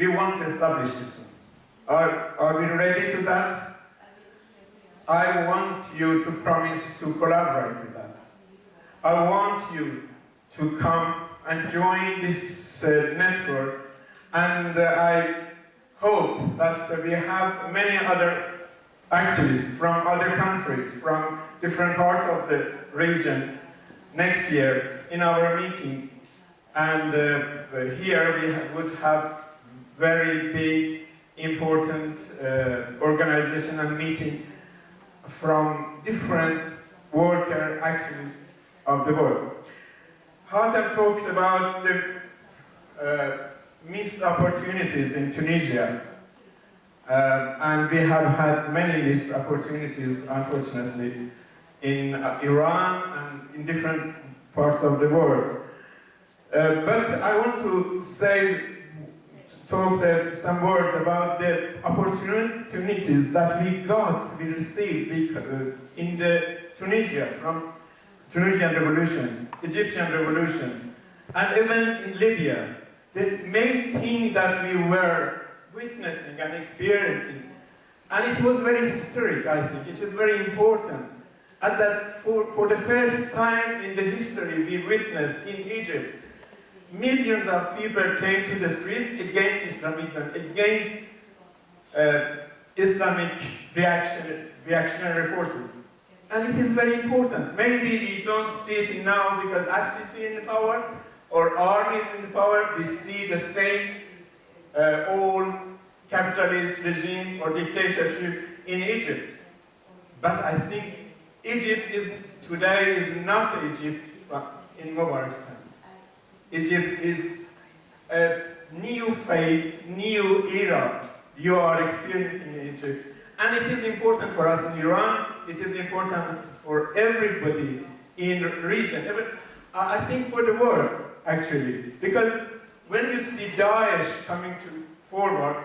we want to establish this one. Are we ready to that? I want you to promise to collaborate with that. I want you to come and join this network, and I hope that we have many other activists from other countries, from different parts of the region next year in our meeting. And here we would have very big, important organization and meeting from different worker activists of the world. Hatem talked about the missed opportunities in Tunisia. And we have had many missed opportunities, unfortunately, in Iran and in different parts of the world. But I want to talk some words about the opportunities that we received in the Tunisia, from Tunisian Revolution, Egyptian Revolution, and even in Libya. The main thing that we were witnessing and experiencing, and it was very historic, I think, it was very important, and that for the first time in the history we witnessed in Egypt, millions of people came to the streets against Islamism, against Islamic reactionary forces. And it is very important. Maybe we don't see it now because Assisi in power, or armies in power, we see the same old capitalist regime or dictatorship in Egypt. But I think Egypt today is not Egypt in Mubarak's time. Egypt is a new phase, new era you are experiencing in Egypt. And it is important for us in Iran, it is important for everybody in the region. I think for the world, actually. Because when you see Daesh coming forward,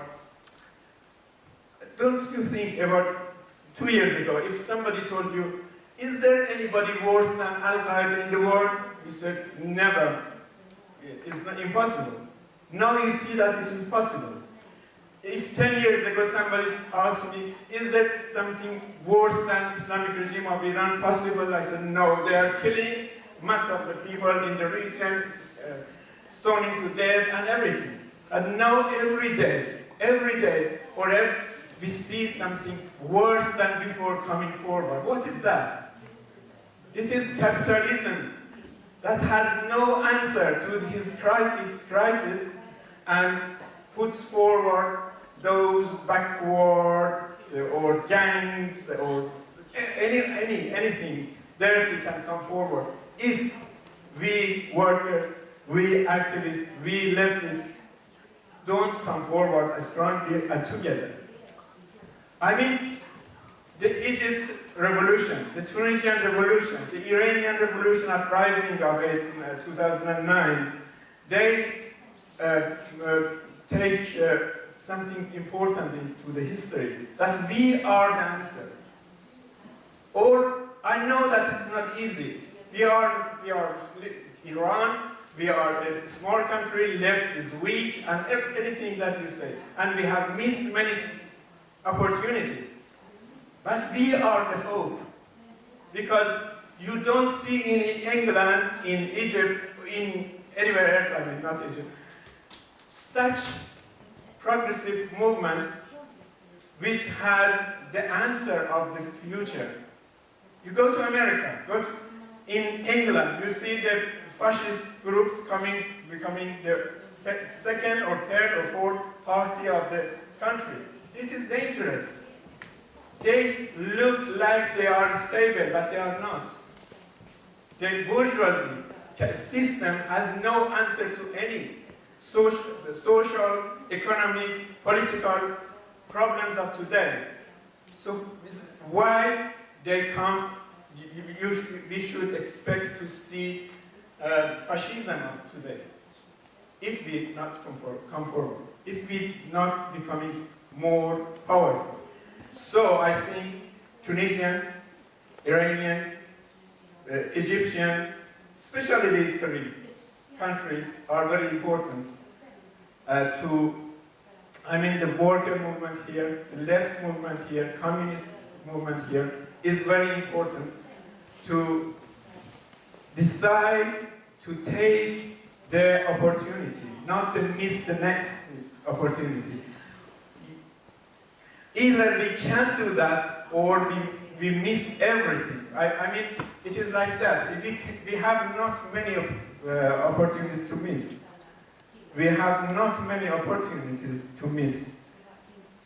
don't you think about 2 years ago, if somebody told you, is there anybody worse than Al-Qaeda in the world? You said, never. It's not impossible. Now you see that it is possible. If 10 years ago somebody asked me, is there something worse than Islamic regime of Iran possible? I said, no, they are killing mass of the people in the region, stoning to death and everything. And now every day, we see something worse than before coming forward. What is that? It is capitalism that has no answer to its crisis and puts forward those backward or gangs or anything dirty can come forward. If we workers, we activists, we leftists don't come forward strongly and together. I mean, the Egypt's revolution, the Tunisian revolution, the Iranian revolution uprising of 2009, they take something important into the history, that we are the answer. Or, I know that it's not easy. We are Iran, we are a small country, left is weak, and anything that you say. And we have missed many opportunities. But we are the hope. Because you don't see in England, in Egypt, in anywhere else, I mean, not Egypt, such progressive movement which has the answer of the future. You go to America, in England, you see the fascist groups becoming the second or third or fourth party of the country. It is dangerous. They look like they are stable, but they are not. The bourgeoisie system has no answer to any social, economic, political problems of today. So this is why they come. We should expect to see fascism of today, if we not come forward, if we not becoming more powerful. So I think Tunisian, Iranian, Egyptian, especially these three countries are very important to I mean the worker movement here, the left movement here, communist movement here, is very important to decide to take the opportunity, not to miss the next opportunity. Either we can do that or we miss everything. I mean, it is like that. We have not many opportunities to miss. We have not many opportunities to miss.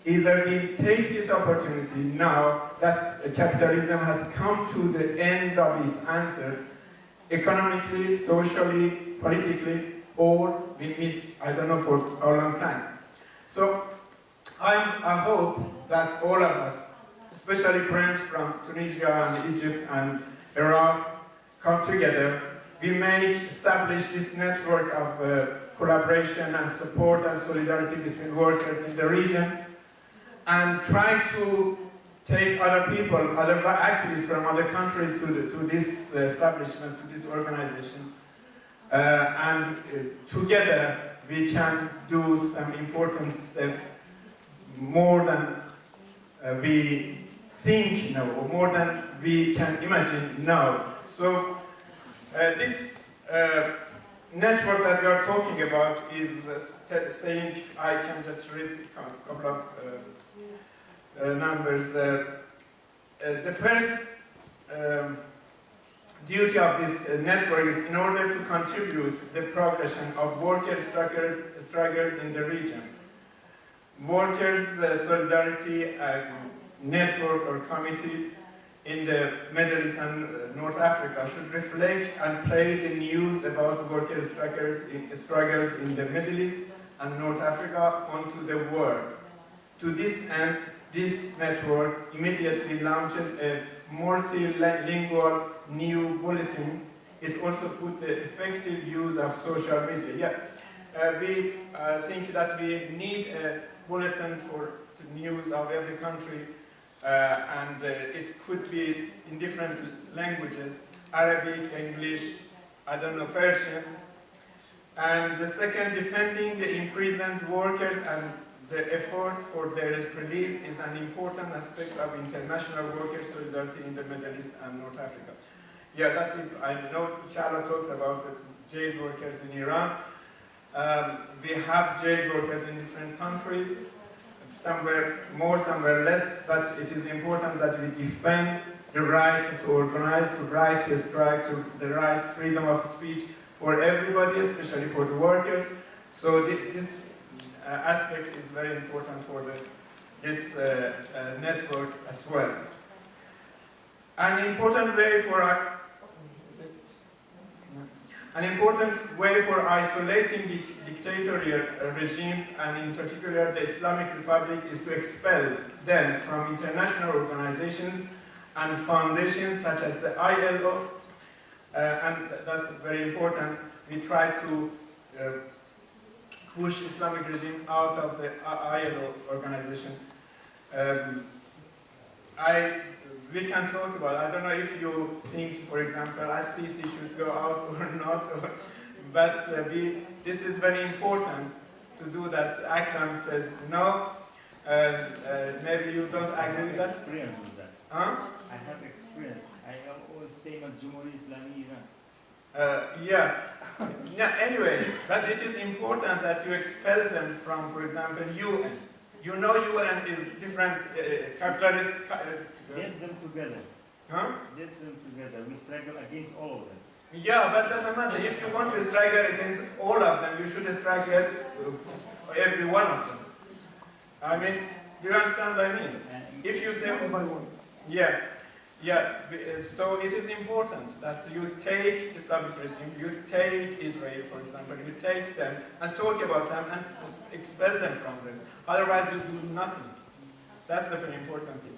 Either we take this opportunity now that capitalism has come to the end of its answers, economically, socially, politically, or we miss, I don't know, for a long time. So I hope that all of us, especially friends from Tunisia and Egypt and Iraq, come together. We may establish this network of collaboration and support and solidarity between workers in the region, and try to take other people, other activists from other countries to this establishment, to this organization. And together we can do some important steps, more than we think now, or more than we can imagine now. So this network that we are talking about is saying, I can just read a couple of numbers. The first duty of this network is in order to contribute the progression of worker struggles in the region. Workers' solidarity network or committee in the Middle East and North Africa should reflect and play the news about worker struggles in the Middle East and North Africa onto the world. To this end, this network immediately launches a multilingual new bulletin. It also put the effective use of social media. We think that we need a bulletin for the news of every country, and it could be in different languages, Arabic, English, I don't know, Persian. And the second, defending the imprisoned workers and the effort for their release is an important aspect of international worker solidarity in the Middle East and North Africa. Yeah, that's it. I know Shala talked about the jail workers in Iran. We have jail workers in different countries, somewhere more, somewhere less, but it is important that we defend the right to organize, the right to strike, the right freedom of speech for everybody, especially for the workers. So this aspect is very important for this network as well. An important way for isolating dictatorial regimes, and in particular the Islamic Republic, is to expel them from international organizations and foundations such as the ILO, and that's very important. We try to push Islamic regime out of the ILO organization. We can talk about, I don't know if you think, for example, Assisi should go out or not, but this is very important to do that. Akram says no. Maybe you don't agree with that? Experience with that. Huh? I have experience. I am always same as Jumhuri Islami Iran. Yeah, anyway, but it is important that you expel them from, for example, UN. You know UN is different capitalist... Get them together. Huh? Get them together. We struggle against all of them. Yeah, but doesn't matter. If you want to struggle against all of them, you should struggle every one of them. I mean, do you understand what I mean? If you say... One by one. Yeah. So it is important that you take Islamic regime, you take Israel, for example, you take them and talk about them and expel them from them. Otherwise, you do nothing. That's the very important thing.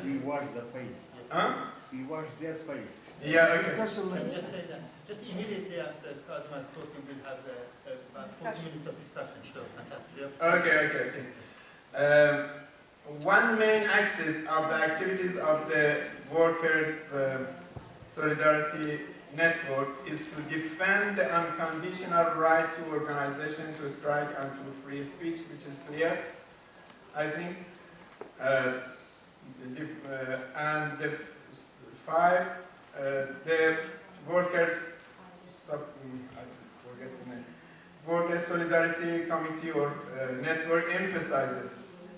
We wash the face. Huh? We wash their face. Yeah, okay. Discussion And later. just say that, just immediately after Kazim has spoken, we'll have about 40 minutes of discussion. Sure, fantastic. Okay. One main axis of the activities of the workers' solidarity network is to defend the unconditional right to organization, to strike, and to free speech, which is clear, I think. And the five, the workers, I forget the name, Workers' Solidarity Committee or network emphasizes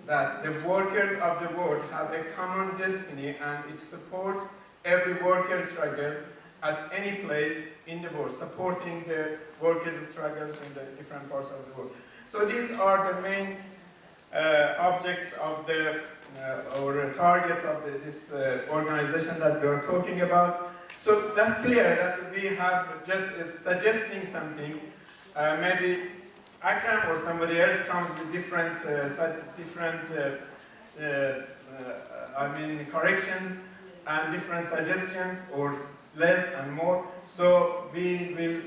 that the workers of the world have a common destiny and it supports every worker struggle at any place in the world, supporting the workers' struggles in the different parts of the world. So these are the main objects of the, or targets of this organization that we are talking about. So that's clear that we have just suggesting something. Maybe Akram or somebody else comes with different, corrections and different suggestions, or less and more. So we will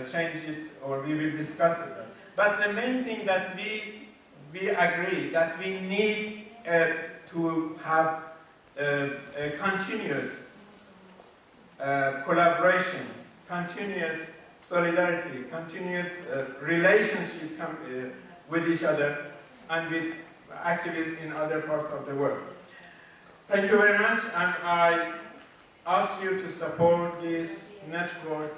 change it, or we will discuss it. But the main thing that we agree that we need to have a continuous collaboration, continuous solidarity, continuous relationship with each other and with activists in other parts of the world. Thank you very much, and I ask you to support this network,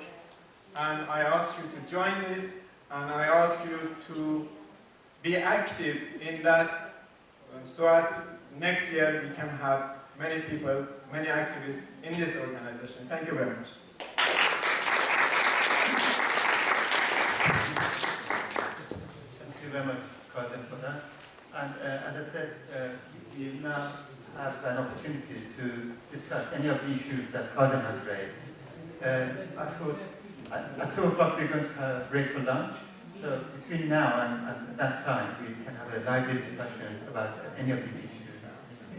and I ask you to join this, and I ask you to be active in that, so that next year we can have many people, many activists in this organization. Thank you very much. Thank you very much, Kazem, for that. And as I said, we now have an opportunity to discuss any of the issues that Kazem has raised. I thought at 2 o'clock we're going to have a break for lunch. So between now and that time, we can have a lively discussion about any of these issues.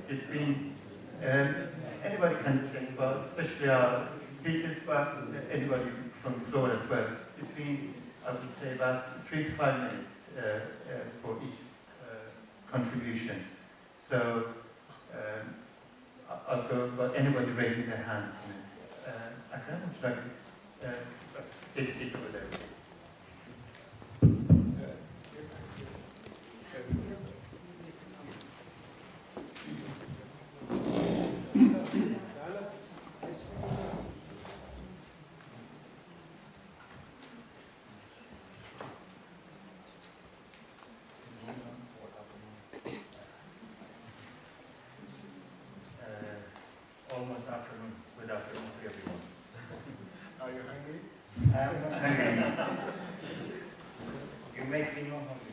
Between anybody can think about, especially our speakers, but anybody from the floor as well. Between, I would say, about 3 to 5 minutes for each contribution. So I'll go about anybody raising their hands. Akram, would you like to take a seat over there? Almost afternoon, good afternoon to everyone. Are you hungry? I'm not hungry. You make me not hungry.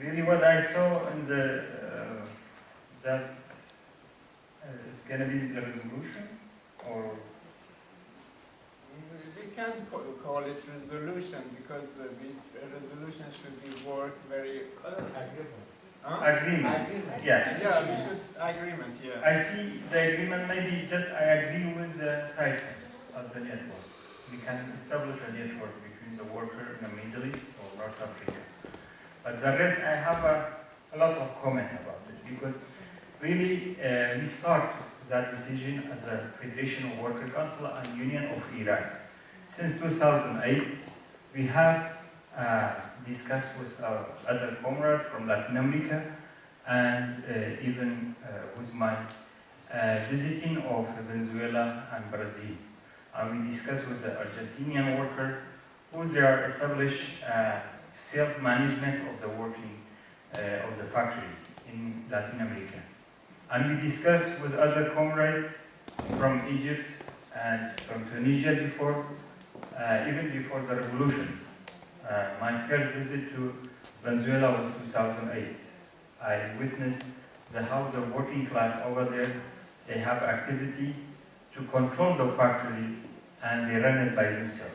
Really what I saw in the, that it's going to be the resolution, or? We can't call it resolution, because resolution should be worked very... Agreement. Yeah. Yeah, we should agreement, yeah. I see the agreement, maybe just I agree with the title of the network. We can establish a network between the worker in the Middle East or North Africa. But the rest, I have a lot of comment about it, because really we start that decision as a Federation of Worker Council and Union of Iraq. Since 2008, we have discussed with our other comrades from Latin America, and even with my visiting of Venezuela and Brazil. And we discussed with the Argentinian worker who they are established self-management of the working of the factory in Latin America. And we discussed with other comrades from Egypt and from Tunisia before, even before the revolution. My first visit to Venezuela was 2008. I witnessed how the working class over there, they have activity to control the factory, and they run it by themselves.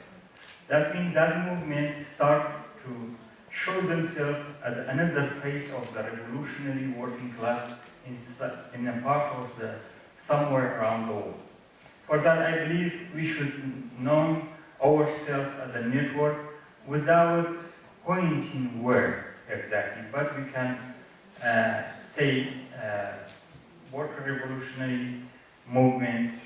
That means that movement start to show themselves as another face of the revolutionary working class in a part of the somewhere around the world. For that, I believe we should know ourselves as a network without pointing where exactly, but we can say worker revolutionary movement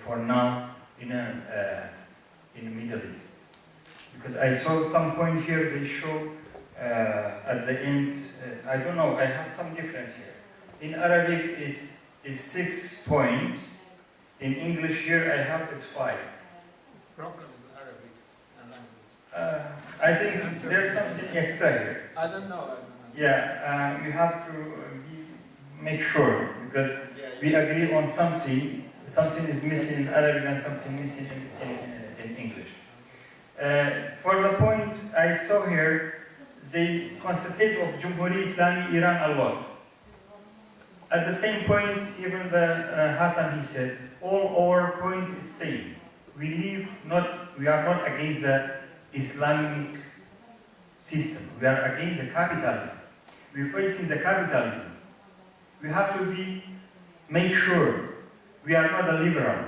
for now in the Middle East. Because I saw some point here, they show at the end, I don't know, I have some difference here. In Arabic is 6 point, in English here I have is 5. This problem is Arabic and language. I think there's something extra here. I don't know. Yeah, you have to make sure, because we agree on something is missing in Arabic and something missing in English. For the point I saw here, the concept of Jumhuri Islami Iran al-Wad. At the same point, even the Hatam, he said, all our point is same. We are not against the Islamic system. We are against the capitalism. We're facing the capitalism. We have to make sure we are not a liberal.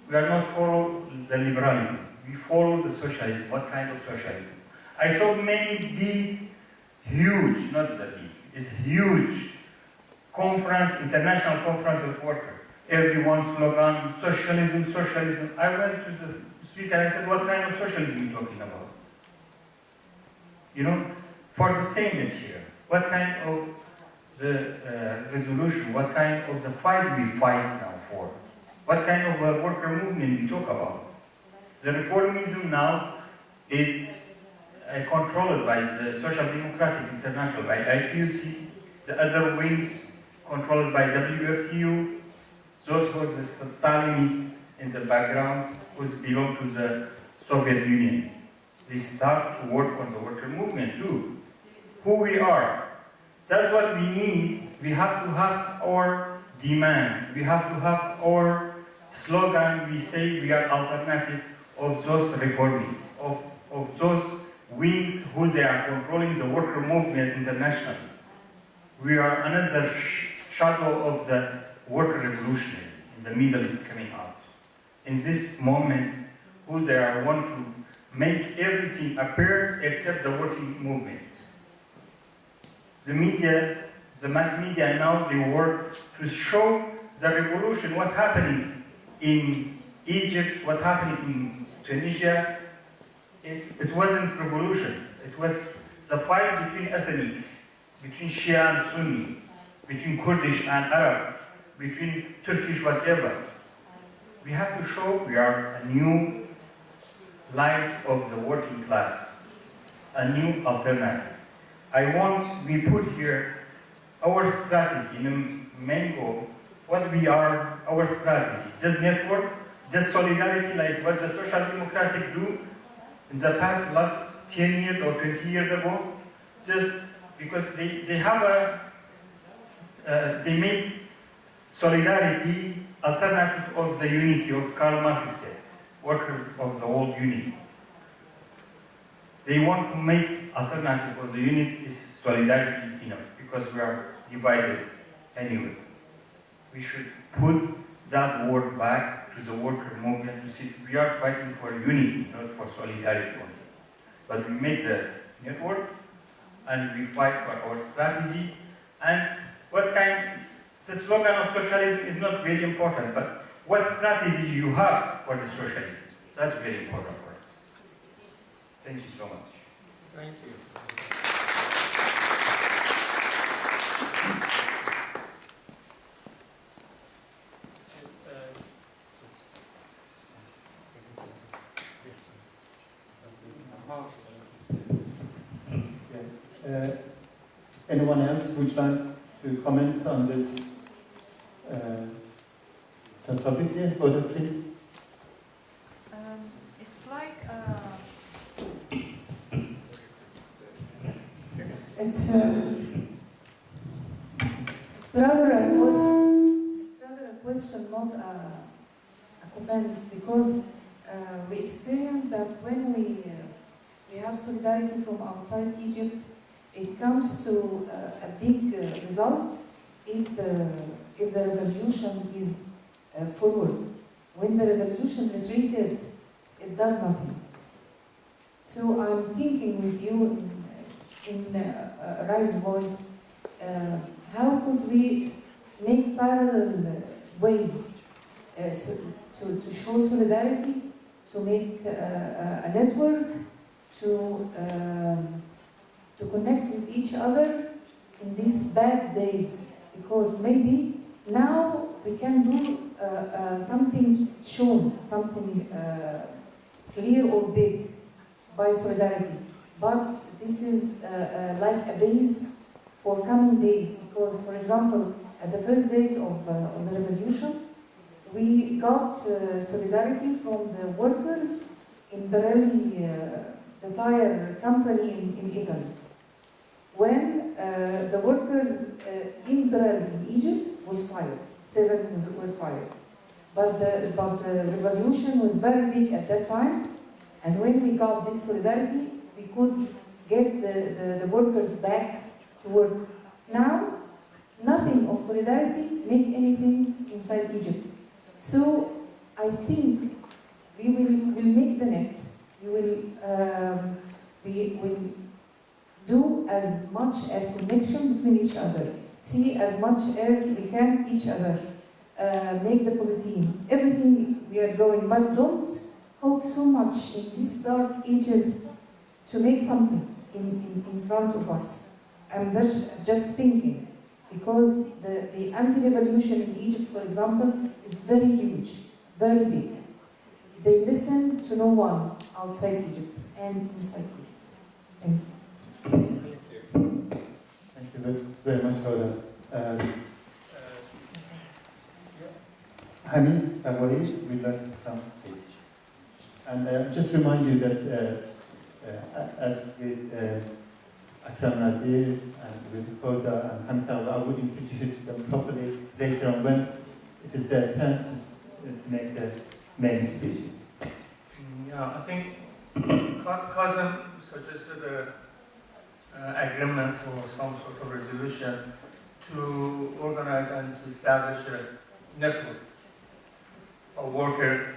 We are not follow the liberalism. We follow the socialism. What kind of socialism? I saw many big, huge, not the big, it's huge conference, international conference of workers. Everyone slogan, socialism, socialism. I went to the speaker, I said, what kind of socialism are you talking about? You know, for the same is here. What kind of the resolution, what kind of the fight we fight now for? What kind of a worker movement we talk about? The reformism now is controlled by the Social Democratic International, by IQC, the other wings controlled by WFTU, those who are the Stalinists in the background, who belong to the Soviet Union. They start to work on the worker movement too. Who we are. That's what we need. We have to have our demand. We have to have our slogan. We say we are alternative of those reformists, of those wings who they are controlling the worker movement internationally. We are another shadow of the worker revolution in the Middle East coming out. In this moment, who they are want to make everything appear except the working movement. The media, the mass media now, they work to show the revolution, what happening in Egypt, what happening in Tunisia. It wasn't revolution. It was the fight between ethnic, between Shia and Sunni, between Kurdish and Arab, between Turkish whatever. We have to show we are a new light of the working class, a new alternative. We put here our strategy in a main goal, what we are, our strategy. Just network, just solidarity like what the Social Democratic do in the last 10 years or 20 years ago, just because they have they make solidarity alternative of the unity of Karl Marx said, worker of the world unity. They want to make alternative of the unity is solidarity is enough because we are divided anyway. We should put that word back to the worker movement to see we are fighting for unity, not for solidarity only. But we make the network and we fight for our strategy. And what kind, the slogan of socialism is not very important, but what strategy you have for the socialism, that's very important for us. Thank you so much. Thank you. Anyone else would like to comment on this topic? Yeah, Hoda, please. It's like it's rather a question, not a comment, because we experience that when we have solidarity from outside Egypt, it comes to a big result if the revolution is forward. When the revolution retreated, it does nothing. So I'm thinking with you in Rise Voice, how could we make parallel ways to show solidarity, to make a network, to connect with each other in these bad days. Because maybe now we can do something shown, something clear or big by solidarity. But this is like a base for coming days. Because, for example, at the first days of the revolution, we got solidarity from the workers in Pirelli, the tire company in Italy. When the workers in Pirelli in Egypt was fired, 7 were fired. But the revolution was very big at that time, and when we got this solidarity, we could get the workers back to work. Now, nothing of solidarity make anything inside Egypt. So I think we will make the net. We will do as much as connection between each other. See as much as we can each other. Make the bulletin. Everything we are going, but don't hope so much in these dark ages to make something in front of us. I'm just thinking. Because the anti-revolution in Egypt, for example, is very huge, very big. They listen to no one outside Egypt and inside Egypt. Thank you. Thank you very much, Hoda. Hamid, Awali, we'd like to come, please. And just remind you that as with Akram Nadir and with Hoda and Hamta, I will introduce them properly later on when it is their turn to make the main speeches. Yeah, I think Kazem suggested an agreement or some sort of resolution to organize and to establish a network of worker,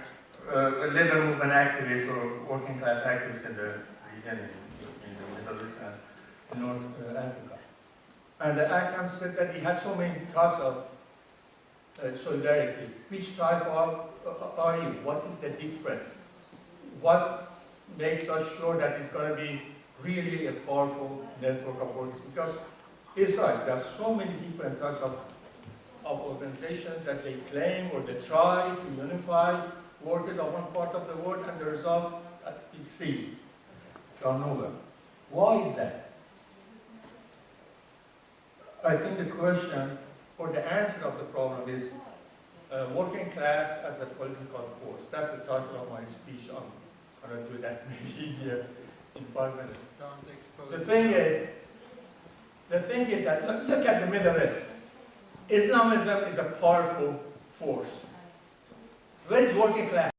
labor movement activists or working class activists in the region, in the Middle East and North Africa. And Akram said that he had so many types of solidarity. Which type of are you? What is the difference? What makes us sure that it's going to be really a powerful network of workers? Because it's right, there are so many different types of organizations that they claim or they try to unify workers of one part of the world, and the result you see, turnover. Why is that? I think the question or the answer of the problem is working class as a political force. That's the title of my speech. I'm going to do that maybe in 5 minutes. The thing is that look at the Middle East. Islamism is a powerful force. Where is working class?